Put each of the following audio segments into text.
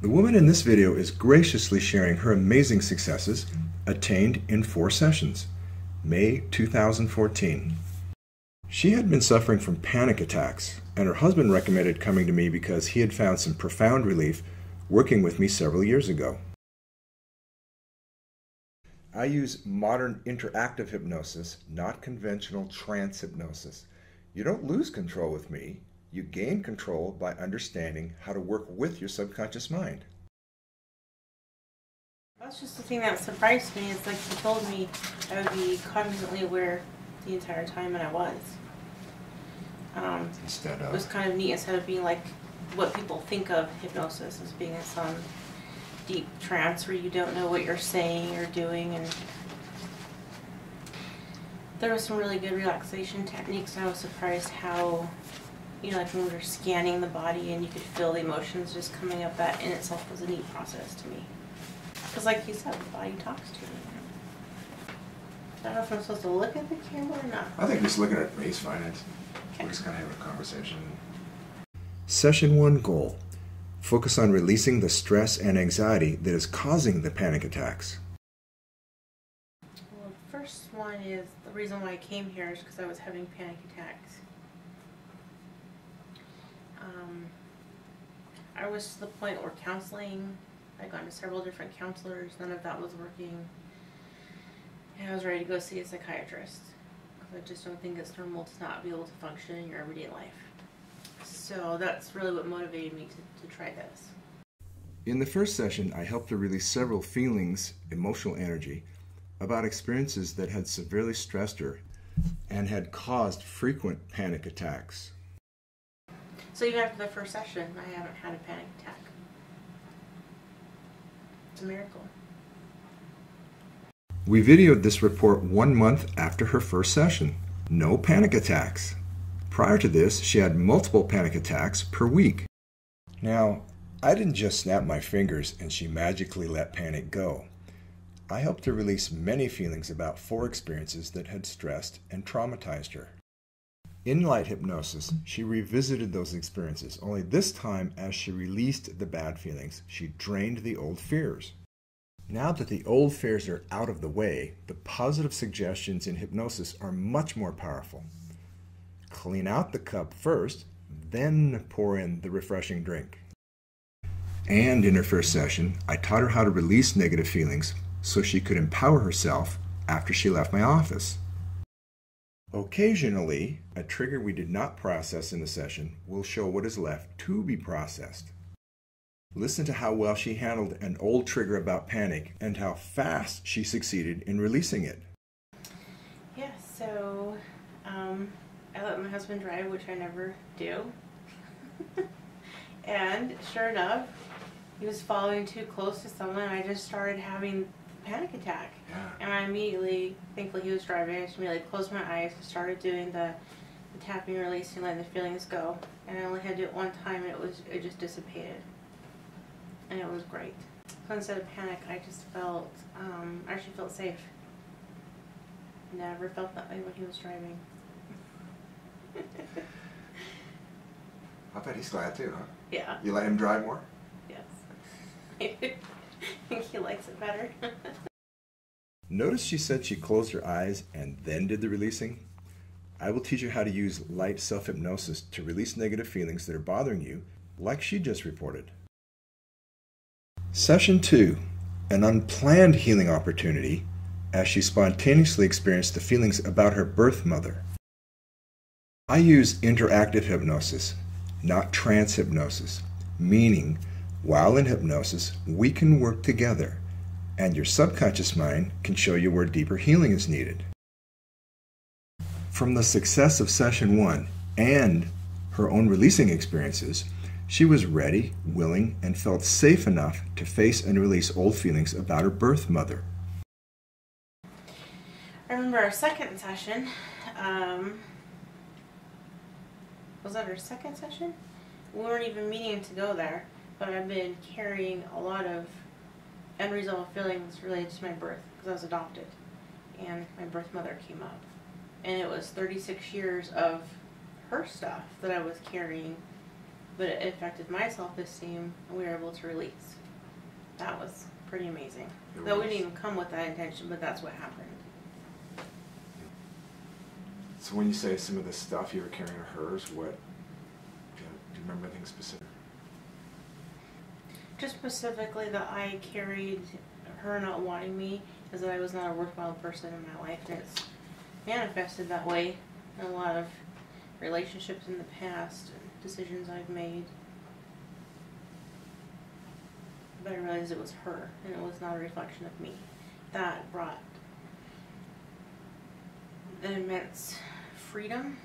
The woman in this video is graciously sharing her amazing successes attained in 4 sessions, May 2014. She had been suffering from panic attacks, and her husband recommended coming to me because he had found some profound relief working with me several years ago. I use modern interactive hypnosis, not conventional trance hypnosis. You don't lose control with me. You gain control by understanding how to work with your subconscious mind. That's just the thing that surprised me. It's like you told me I would be constantly aware the entire time, and I was. It was kind of neat instead of being like what people think of hypnosis as being in some deep trance where you don't know what you're saying or doing. And there was some really good relaxation techniques. I was surprised how, you know, like when we were scanning the body and you could feel the emotions just coming up, that in itself was a neat process to me. Because like you said, the body talks to you. I don't know if I'm supposed to look at the camera or not. I think just looking at me is fine. Okay. We're just kind of having a conversation. Session 1 goal. Focus on releasing the stress and anxiety that is causing the panic attacks. Well, the first one is the reason why I came here is because I was having panic attacks. I was to the point where counseling, I'd gone to several different counselors, none of that was working, and I was ready to go see a psychiatrist because I just don't think it's normal to not be able to function in your everyday life. So that's really what motivated me to try this. In the first session, I helped her release several feelings, emotional energy, about experiences that had severely stressed her and had caused frequent panic attacks. So even after the first session, I haven't had a panic attack. It's a miracle. We videoed this report 1 month after her first session. No panic attacks. Prior to this, she had multiple panic attacks per week. Now, I didn't just snap my fingers and she magically let panic go. I helped her release many feelings about 4 experiences that had stressed and traumatized her. In light hypnosis, she revisited those experiences, only this time as she released the bad feelings, she drained the old fears. Now that the old fears are out of the way, the positive suggestions in hypnosis are much more powerful. Clean out the cup first, then pour in the refreshing drink. And in her first session, I taught her how to release negative feelings so she could empower herself after she left my office. Occasionally, a trigger we did not process in the session will show what is left to be processed. Listen to how well she handled an old trigger about panic and how fast she succeeded in releasing it. Yeah, so I let my husband drive, which I never do. And sure enough, he was following too close to someone and I just started having a panic attack. Yeah. And I immediately, thankfully he was driving, I just immediately closed my eyes and started doing the tapping, releasing, letting the feelings go. And I only had to do it 1 time and it just dissipated. And it was great. So instead of panic, I just felt, I actually felt safe. Never felt that way when he was driving. I bet he's glad too, huh? Yeah. You let him drive more? Yes. I think he likes it better. Notice she said she closed her eyes and then did the releasing. I will teach you how to use light self-hypnosis to release negative feelings that are bothering you, like she just reported. Session 2, an unplanned healing opportunity as she spontaneously experienced the feelings about her birth mother. I use interactive hypnosis, not trance hypnosis, meaning while in hypnosis, we can work together and your subconscious mind can show you where deeper healing is needed. From the success of Session 1 and her own releasing experiences, she was ready, willing, and felt safe enough to face and release old feelings about her birth mother. I remember our second session, was that our second session? We weren't even meaning to go there, but I've been carrying a lot of unresolved feelings related to my birth because I was adopted and my birth mother came up. And it was 36 years of her stuff that I was carrying but it affected my self-esteem, and we were able to release. That was pretty amazing. Though we didn't even come with that intention, but that's what happened. So when you say some of the stuff you were carrying are hers, what, do you remember anything specific? Just specifically that I carried her not wanting me, is that I was not a worthwhile person in my life, and it's manifested that way in a lot of relationships in the past and decisions I've made. But I realized it was her, and it was not a reflection of me. That brought an immense freedom.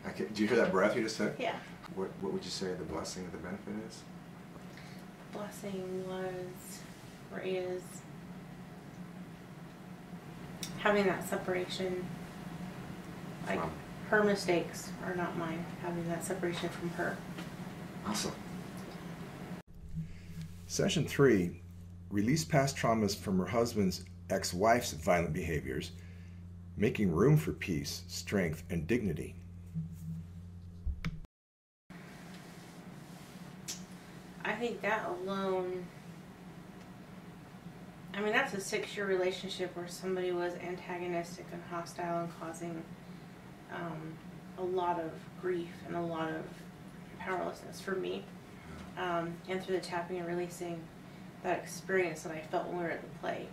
Okay. Do you hear that breath you just took? Yeah. What would you say the blessing of the benefit is? Blessing was, or is, having that separation. Like, From? her mistakes are not mine. Having that separation from her. Awesome. Session 3, release past traumas from her husband's ex-wife's violent behaviors, making room for peace, strength, and dignity. I think that alone, I mean, that's a 6-year relationship where somebody was antagonistic and hostile and causing a lot of grief and a lot of powerlessness for me. And through the tapping and releasing, that experience that I felt when we were at the play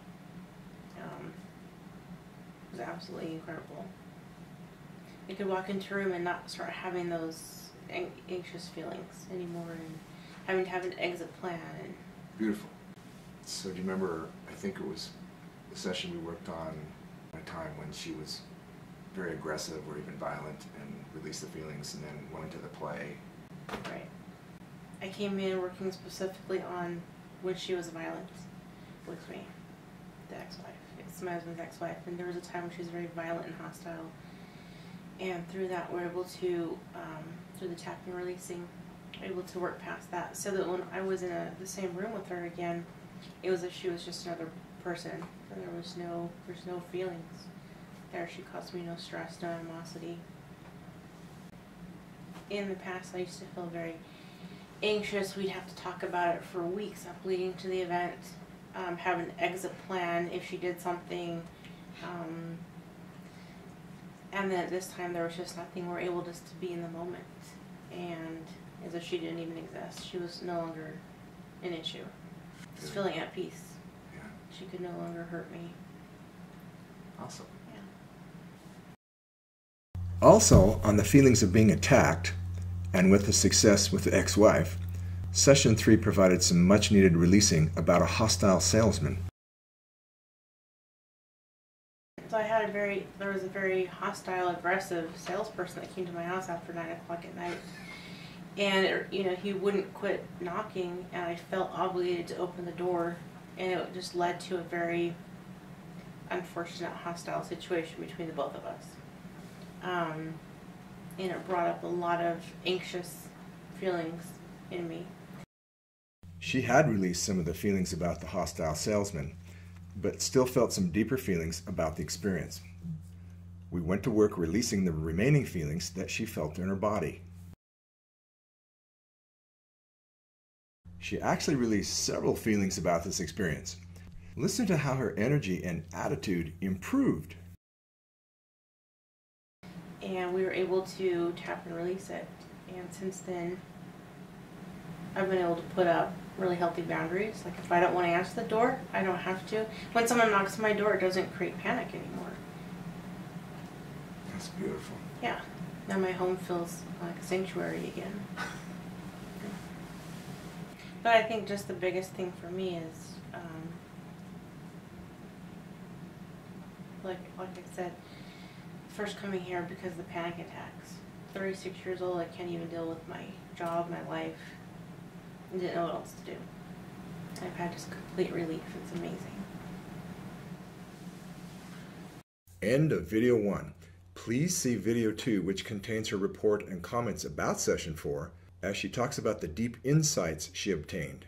was absolutely incredible. You could walk into a room and not start having those anxious feelings anymore, and having to have an exit plan. And Beautiful. So do you remember, I think it was the session we worked on at a time when she was very aggressive or even violent, and released the feelings and then went into the play. right. I came in working specifically on when she was violent with me, the ex-wife. It's my husband's ex-wife, and there was a time when she was very violent and hostile. And through that, we're able to, through the tapping and releasing, able to work past that, so that when I was in the same room with her again, it was as if she was just another person. And there's no feelings there. She caused me no stress, no animosity. In the past, I used to feel very anxious. We'd have to talk about it for weeks up leading to the event, have an exit plan if she did something, and then at this time there was just nothing. We're able just to be in the moment, and as if she didn't even exist. She was no longer an issue. Just feeling at peace. Yeah. She could no longer hurt me. Awesome. Yeah. Also, on the feelings of being attacked, and with the success with the ex-wife, Session 3 provided some much-needed releasing about a hostile salesman. So there was a very hostile, aggressive salesperson that came to my house after 9 o'clock at night. And, he wouldn't quit knocking, and I felt obligated to open the door, and it just led to a very unfortunate, hostile situation between the both of us. And it brought up a lot of anxious feelings in me. She had released some of the feelings about the hostile salesman, but still felt some deeper feelings about the experience. We went to work releasing the remaining feelings that she felt in her body. She actually released several feelings about this experience. Listen to how her energy and attitude improved. And we were able to tap and release it. And since then, I've been able to put up really healthy boundaries. Like, if I don't want to answer the door, I don't have to. When someone knocks on my door, it doesn't create panic anymore. That's beautiful. Yeah. Now my home feels like a sanctuary again. But I think just the biggest thing for me is, like I said, first coming here because of the panic attacks. 36 years old, I can't even deal with my job, my life. I didn't know what else to do. I've had just complete relief. It's amazing. End of video 1. Please see video 2, which contains her report and comments about Session 4, as she talks about the deep insights she obtained.